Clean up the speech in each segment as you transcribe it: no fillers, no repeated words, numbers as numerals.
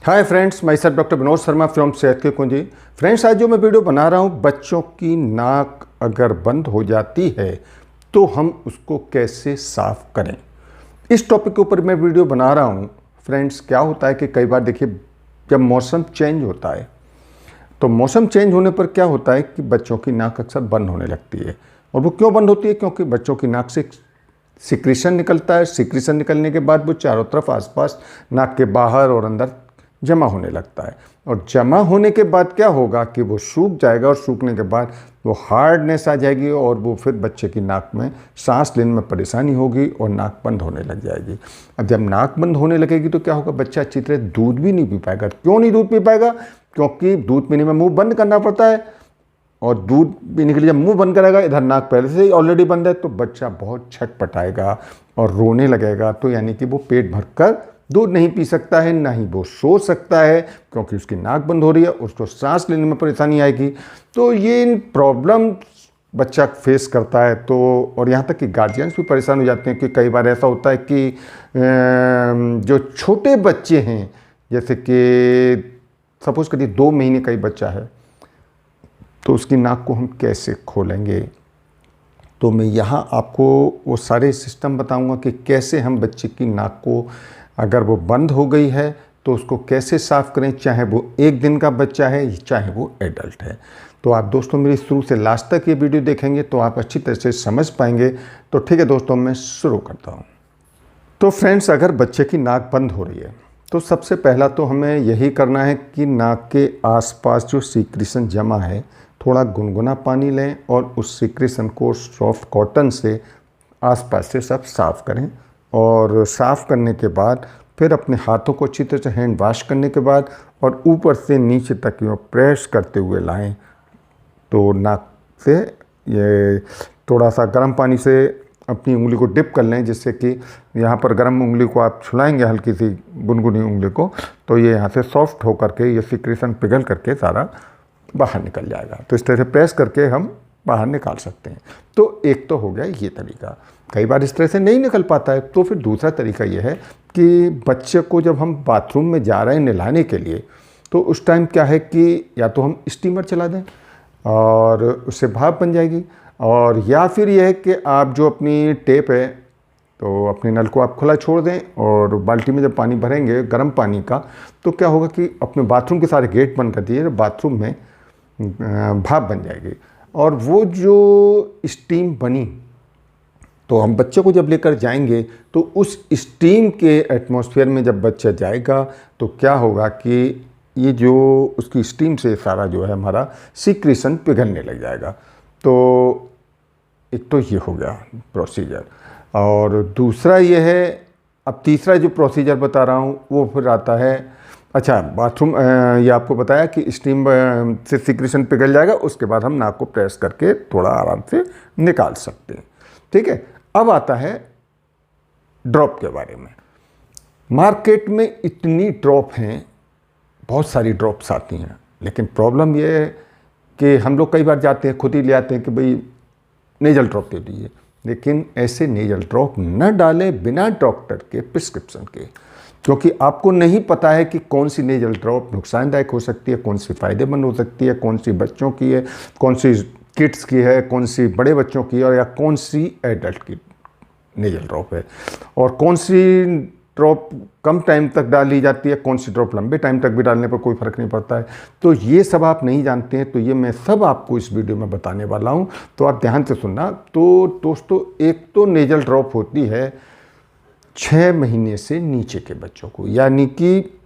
Hi friends, मैं sir doctor Vinod Sharma from सेहत की कुंजी। फ्रेंड्स, आज जो मैं वीडियो बना रहा हूँ, बच्चों की नाक अगर बंद हो जाती है तो हम उसको कैसे साफ करें, इस टॉपिक के ऊपर मैं वीडियो बना रहा हूँ। फ्रेंड्स, क्या होता है कि कई बार देखिए, जब मौसम चेंज होता है तो मौसम चेंज होने पर क्या होता है कि बच्चों की नाक अक्सर बंद होने लगती है। और वो क्यों बंद होती है? क्योंकि बच्चों की नाक से सिक्रीशन निकलता है। सिक्रीशन निकलने के बाद वो चारों तरफ आसपास नाक के बाहर और अंदर जमा होने लगता है। और जमा होने के बाद क्या होगा कि वो सूख जाएगा, और सूखने के बाद वो हार्डनेस आ जाएगी और वो फिर बच्चे की नाक में सांस लेने में परेशानी होगी और नाक बंद होने लग जाएगी। अब जब नाक बंद होने लगेगी तो क्या होगा, बच्चा अच्छी तरह दूध भी नहीं पी पाएगा। क्यों नहीं दूध पी पाएगा? क्योंकि दूध पीने में मुंह बंद करना पड़ता है, और दूध पीने के लिए जब मुंह बंद करेगा, इधर नाक पहले से ही ऑलरेडी बंद है, तो बच्चा बहुत छटपटाएगा और रोने लगेगा। तो यानी कि वो पेट भरकर दूध नहीं पी सकता है, ना ही वो सो सकता है, क्योंकि उसकी नाक बंद हो रही है, उसको सांस लेने में परेशानी आएगी। तो ये इन प्रॉब्लम बच्चा फेस करता है। तो और यहाँ तक कि गार्जियंस भी परेशान हो जाते हैं कि कई बार ऐसा होता है कि जो छोटे बच्चे हैं, जैसे कि सपोज करिए 2 महीने का ही बच्चा है, तो उसकी नाक को हम कैसे खोलेंगे। तो मैं यहाँ आपको वो सारे सिस्टम बताऊंगा कि कैसे हम बच्चे की नाक को, अगर वो बंद हो गई है तो उसको कैसे साफ़ करें, चाहे वो 1 दिन का बच्चा है चाहे वो एडल्ट है। तो आप दोस्तों मेरी शुरू से लास्ट तक ये वीडियो देखेंगे तो आप अच्छी तरह से समझ पाएंगे। तो ठीक है दोस्तों, मैं शुरू करता हूँ। तो फ्रेंड्स, अगर बच्चे की नाक बंद हो रही है तो सबसे पहला तो हमें यही करना है कि नाक के आसपास जो सीक्रेशन जमा है, थोड़ा गुनगुना पानी लें और उस सीक्रेशन को सॉफ्ट कॉटन से आसपास से सब साफ़ करें। और साफ़ करने के बाद फिर अपने हाथों को अच्छी तरह से हैंड वॉश करने के बाद और ऊपर से नीचे तक यूँ प्रेस करते हुए लाएं। तो नाक से ये थोड़ा सा गर्म पानी से अपनी उंगली को डिप कर लें, जिससे कि यहाँ पर गर्म उंगली को आप छुलाएंगे, हल्की सी गुनगुनी उंगली को, तो ये यहाँ से सॉफ्ट होकर के ये सिक्रेशन पिघल करके सारा बाहर निकल जाएगा। तो इस तरह से प्रेस करके हम बाहर निकाल सकते हैं। तो एक तो हो गया ये तरीका। कई बार इस तरह से नहीं निकल पाता है तो फिर दूसरा तरीका ये है कि बच्चे को जब हम बाथरूम में जा रहे हैं नहलाने के लिए, तो उस टाइम क्या है कि या तो हम स्टीमर चला दें और उससे भाप बन जाएगी, और या फिर यह है कि आप जो अपनी टेप है तो अपने नल को आप खुला छोड़ दें, और बाल्टी में जब पानी भरेंगे गर्म पानी का, तो क्या होगा कि अपने बाथरूम के सारे गेट बंद कर दिए, बाथरूम में भाप बन जाएगी। और वो जो स्टीम बनी तो हम बच्चे को जब लेकर जाएंगे तो उस स्टीम के एटमॉस्फेयर में जब बच्चा जाएगा तो क्या होगा कि ये जो उसकी स्टीम से सारा जो है हमारा सीक्रेशन पिघलने लग जाएगा। तो एक तो ये हो गया प्रोसीजर, और दूसरा ये है, अब तीसरा जो प्रोसीजर बता रहा हूँ वो फिर आता है, अच्छा बाथरूम, ये आपको बताया कि स्टीम से सिक्रेशन पिघल जाएगा, उसके बाद हम नाक को प्रेस करके थोड़ा आराम से निकाल सकते हैं। ठीक है, अब आता है ड्रॉप के बारे में। मार्केट में इतनी ड्रॉप हैं, बहुत सारी ड्रॉप्स आती हैं, लेकिन प्रॉब्लम ये है कि हम लोग कई बार जाते हैं खुद ही ले आते हैं कि भाई नेजल ड्रॉप दे दीजिए, लेकिन ऐसे नेजल ड्रॉप न डालें बिना डॉक्टर के प्रिस्क्रिप्शन के, क्योंकि आपको नहीं पता है कि कौन सी नेजल ड्रॉप नुकसानदायक हो सकती है, कौन सी फ़ायदेमंद हो सकती है, कौन सी बच्चों की है, कौन सी किड्स की है, कौन सी बड़े बच्चों की है, और या कौन सी एडल्ट की नेजल ड्रॉप है, और कौन सी ड्रॉप कम टाइम तक डाली जाती है, कौन सी ड्रॉप लंबे टाइम तक भी डालने पर कोई फ़र्क नहीं पड़ता है। तो ये सब आप नहीं जानते हैं, तो ये मैं सब आपको इस वीडियो में बताने वाला हूँ, तो आप ध्यान से सुनना। तो दोस्तों, एक तो नेजल ड्रॉप होती है 6 महीने से नीचे के बच्चों को, यानी कि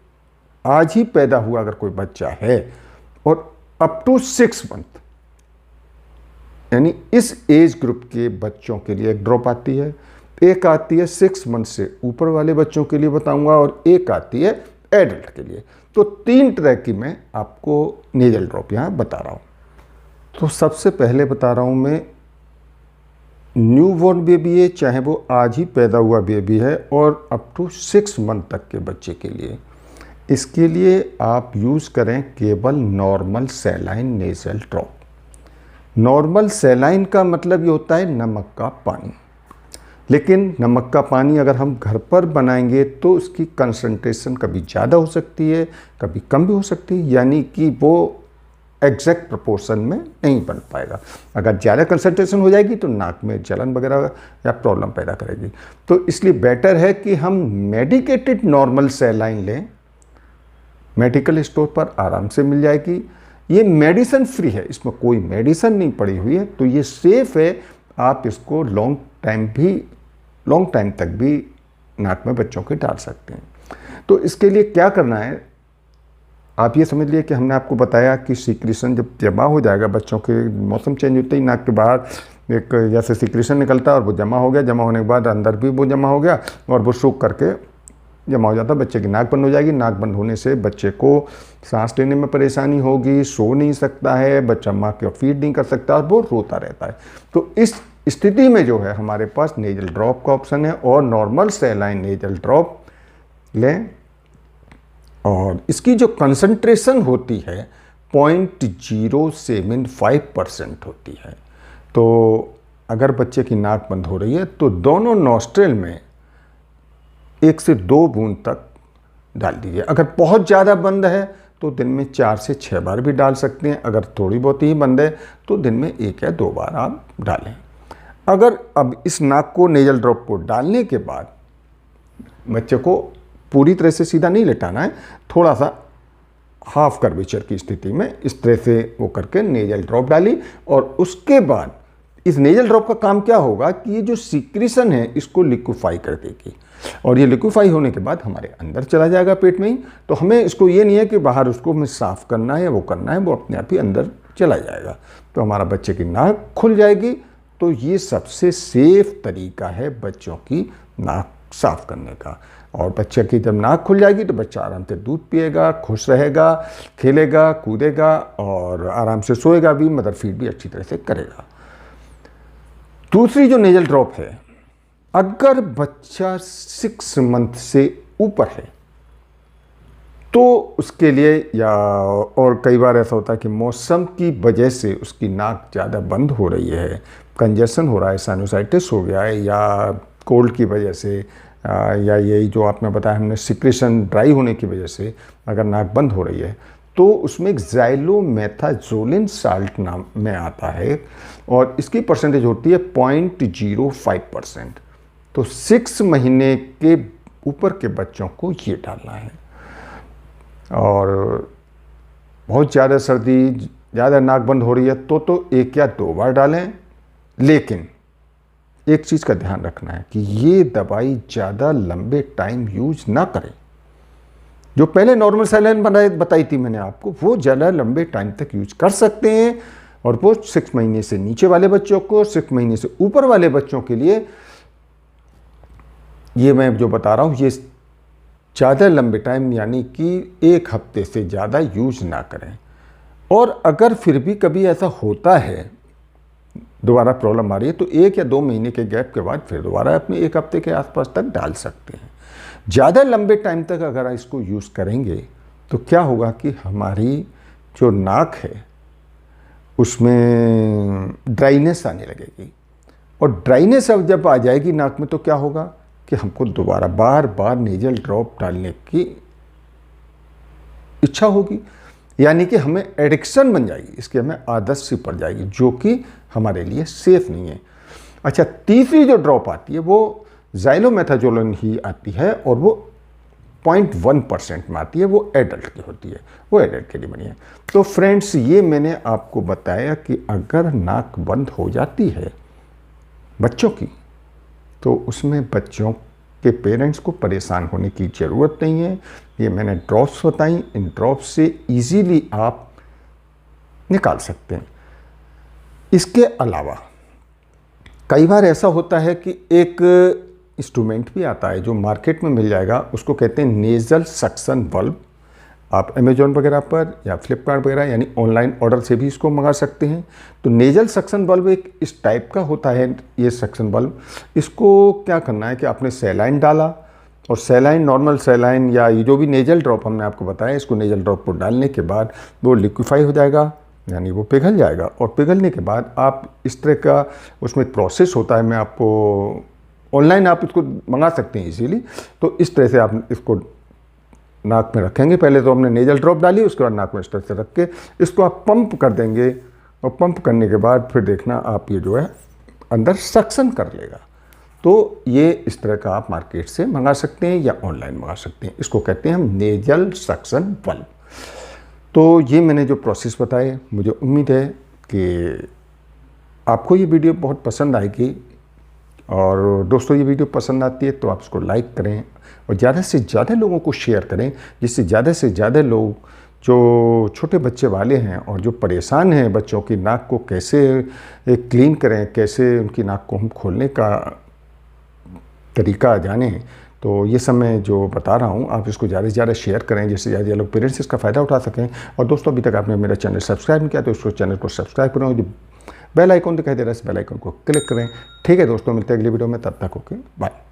आज ही पैदा हुआ अगर कोई बच्चा है, और अप टू 6 मंथ, यानी इस एज ग्रुप के बच्चों के लिए एक ड्रॉप आती है। एक आती है 6 मंथ से ऊपर वाले बच्चों के लिए बताऊंगा, और एक आती है एडल्ट के लिए। तो 3 तरह की मैं आपको नेजल ड्रॉप यहाँ बता रहा हूँ। तो सबसे पहले बता रहा हूँ मैं, न्यूबॉर्न बेबी है, चाहे वो आज ही पैदा हुआ बेबी है, और अप टू 6 मंथ तक के बच्चे के लिए, इसके लिए आप यूज़ करें केवल normal saline nasal drop. Normal saline का मतलब ये होता है नमक का पानी। लेकिन नमक का पानी अगर हम घर पर बनाएंगे तो उसकी कंसंट्रेशन कभी ज़्यादा हो सकती है, कभी कम भी हो सकती है, यानी कि वो एग्जैक्ट प्रोपोर्शन में नहीं बन पाएगा। अगर ज़्यादा कंसंट्रेशन हो जाएगी तो नाक में जलन वगैरह या प्रॉब्लम पैदा करेगी। तो इसलिए बेटर है कि हम मेडिकेटेड नॉर्मल सैलाइन लें, मेडिकल स्टोर पर आराम से मिल जाएगी। ये मेडिसिन फ्री है, इसमें कोई मेडिसिन नहीं पड़ी हुई है, तो ये सेफ है। आप इसको लॉन्ग टाइम तक भी नाक में बच्चों के डाल सकते हैं। तो इसके लिए क्या करना है, आप ये समझ लिए कि हमने आपको बताया कि सीक्रेशन जब जमा हो जाएगा, बच्चों के मौसम चेंज होते ही नाक के बाहर एक जैसे सीक्रेशन निकलता है और वो जमा हो गया, जमा होने के बाद अंदर भी वो जमा हो गया और वो सूख करके जमा हो जाता है, बच्चे की नाक बंद हो जाएगी। नाक बंद होने से बच्चे को सांस लेने में परेशानी होगी, सो नहीं सकता है, बच्चा माँ को फीड नहीं कर सकता और वो रोता रहता है। तो इस स्थिति में जो है हमारे पास नेजल ड्रॉप का ऑप्शन है और नॉर्मल सैलाइन नेजल ड्रॉप लें। और इसकी जो कंसंट्रेशन होती है 0.075% होती है। तो अगर बच्चे की नाक बंद हो रही है तो दोनों नॉस्ट्रिल में 1 से 2 बूंद तक डाल दीजिए। अगर बहुत ज़्यादा बंद है तो दिन में 4 से 6 बार भी डाल सकते हैं। अगर थोड़ी बहुत ही बंद है तो दिन में 1 या 2 बार आप डालें। अगर अब इस नाक को नेजल ड्रॉप को डालने के बाद बच्चे को पूरी तरह से सीधा नहीं लेटाना है, थोड़ा सा हाफ कर्वेचर की स्थिति में इस तरह से वो करके नेजल ड्रॉप डाली। और उसके बाद इस नेजल ड्रॉप का काम क्या होगा कि ये जो सीक्रेशन है इसको लिक्विफाई कर देगी और ये लिक्विफाई होने के बाद हमारे अंदर चला जाएगा पेट में ही। तो हमें इसको ये नहीं है कि बाहर उसको हमें साफ़ करना है, वो करना है, वो अपने आप ही अंदर चला जाएगा। तो हमारा बच्चे की नाक खुल जाएगी। तो ये सबसे सेफ तरीका है बच्चों की नाक साफ़ करने का। और बच्चे की जब नाक खुल जाएगी तो बच्चा आराम से दूध पिएगा, खुश रहेगा, खेलेगा, कूदेगा और आराम से सोएगा भी, मदर फीड भी अच्छी तरह से करेगा। दूसरी जो नेजल ड्रॉप है, अगर बच्चा 6 मंथ से ऊपर है तो उसके लिए या और कई बार ऐसा होता है कि मौसम की वजह से उसकी नाक ज़्यादा बंद हो रही है, कंजेशन हो रहा है, साइनोसाइटिस हो गया है, या कोल्ड की वजह से या यही जो आपने बताया हमने सिक्रेशन ड्राई होने की वजह से अगर नाक बंद हो रही है तो उसमें एक ज़ाइलोमेथाजोलिन साल्ट नाम में आता है और इसकी परसेंटेज होती है 0.05%। तो 6 महीने के ऊपर के बच्चों को ये डालना है। और बहुत ज़्यादा सर्दी, ज़्यादा नाक बंद हो रही है तो 1 या 2 बार डालें। लेकिन एक चीज़ का ध्यान रखना है कि ये दवाई ज़्यादा लंबे टाइम यूज ना करें। जो पहले नॉर्मल सैलाइन बताई थी मैंने आपको, वो ज़्यादा लंबे टाइम तक यूज कर सकते हैं। और वो 6 महीने से नीचे वाले बच्चों को, 6 महीने से ऊपर वाले बच्चों के लिए ये मैं जो बता रहा हूँ ये ज़्यादा लंबे टाइम यानी कि 1 हफ्ते से ज़्यादा यूज ना करें। और अगर फिर भी कभी ऐसा होता है, दोबारा प्रॉब्लम आ रही है, तो 1 या 2 महीने के गैप के बाद फिर दोबारा अपने 1 हफ्ते के आसपास तक डाल सकते हैं। ज़्यादा लंबे टाइम तक अगर इसको यूज़ करेंगे तो क्या होगा कि हमारी जो नाक है उसमें ड्राइनेस आने लगेगी। और ड्राइनेस अब जब आ जाएगी नाक में तो क्या होगा कि हमको दोबारा बार बार नेजल ड्रॉप डालने की इच्छा होगी, यानी कि हमें एडिक्शन बन जाएगी, इसकी हमें आदत सी पड़ जाएगी, जो कि हमारे लिए सेफ नहीं है। अच्छा, तीसरी जो ड्रॉप आती है वो ज़ाइलोमेथाजोलिन ही आती है और वो 0.1% में आती है, वो एडल्ट की होती है, वो एडल्ट के लिए बनी है। तो फ्रेंड्स, ये मैंने आपको बताया कि अगर नाक बंद हो जाती है बच्चों की तो उसमें बच्चों के पेरेंट्स को परेशान होने की ज़रूरत नहीं है। ये मैंने ड्रॉप्स बताई, इन ड्रॉप्स से इजीली आप निकाल सकते हैं। इसके अलावा कई बार ऐसा होता है कि एक इंस्ट्रूमेंट भी आता है जो मार्केट में मिल जाएगा, उसको कहते हैं नेज़ल सक्शन बल्ब। आप अमेजॉन वगैरह पर या फ्लिपकार्ट वगैरह यानी ऑनलाइन ऑर्डर से भी इसको मंगा सकते हैं। तो नेज़ल सक्शन बल्ब एक इस टाइप का होता है। ये सक्शन बल्ब, इसको क्या करना है कि आपने सैलाइन डाला और सैलाइन, नॉर्मल सैलाइन या ये जो भी नेजल ड्रॉप हमने आपको बताया, इसको नेजल ड्रॉप को डालने के बाद वो लिक्विफाई हो जाएगा, यानी वो पिघल जाएगा। और पिघलने के बाद आप इस तरह का उसमें प्रोसेस होता है, मैं आपको ऑनलाइन आप इसको मंगा सकते हैं इजीली। तो इस तरह से आप इसको नाक में रखेंगे। पहले तो हमने नेजल ड्रॉप डाली, उसके बाद नाक में इस तरह से रख के इसको आप पंप कर देंगे, और पंप करने के बाद फिर देखना आप ये जो है अंदर सक्शन कर लेगा। तो ये इस तरह का आप मार्केट से मंगा सकते हैं या ऑनलाइन मंगा सकते हैं। इसको कहते हैं हम नेजल सक्शन बल्ब। तो ये मैंने जो प्रोसेस बताए, मुझे उम्मीद है कि आपको ये वीडियो बहुत पसंद आएगी। और दोस्तों, ये वीडियो पसंद आती है तो आप इसको लाइक करें और ज़्यादा से ज़्यादा लोगों को शेयर करें, जिससे ज़्यादा से ज़्यादा लोग जो छोटे बच्चे वाले हैं और जो परेशान हैं बच्चों की नाक को कैसे क्लीन करें, कैसे उनकी नाक को हम खोलने का तरीका जाने। तो ये सब मैं जो बता रहा हूँ, आप इसको ज़्यादा से ज़्यादा शेयर करें, जिससे ज़्यादा लोग पेरेंट्स इसका फ़ायदा उठा सकें। और दोस्तों, अभी तक आपने मेरा चैनल सब्सक्राइब नहीं किया तो इसको चैनल को सब्सक्राइब करें, जो बेल आइकन दिखाई दे रहा है इस बेल आइकन को क्लिक करें। ठीक है दोस्तों, मिलते हैं अगली वीडियो में, तब तक ओके बाय।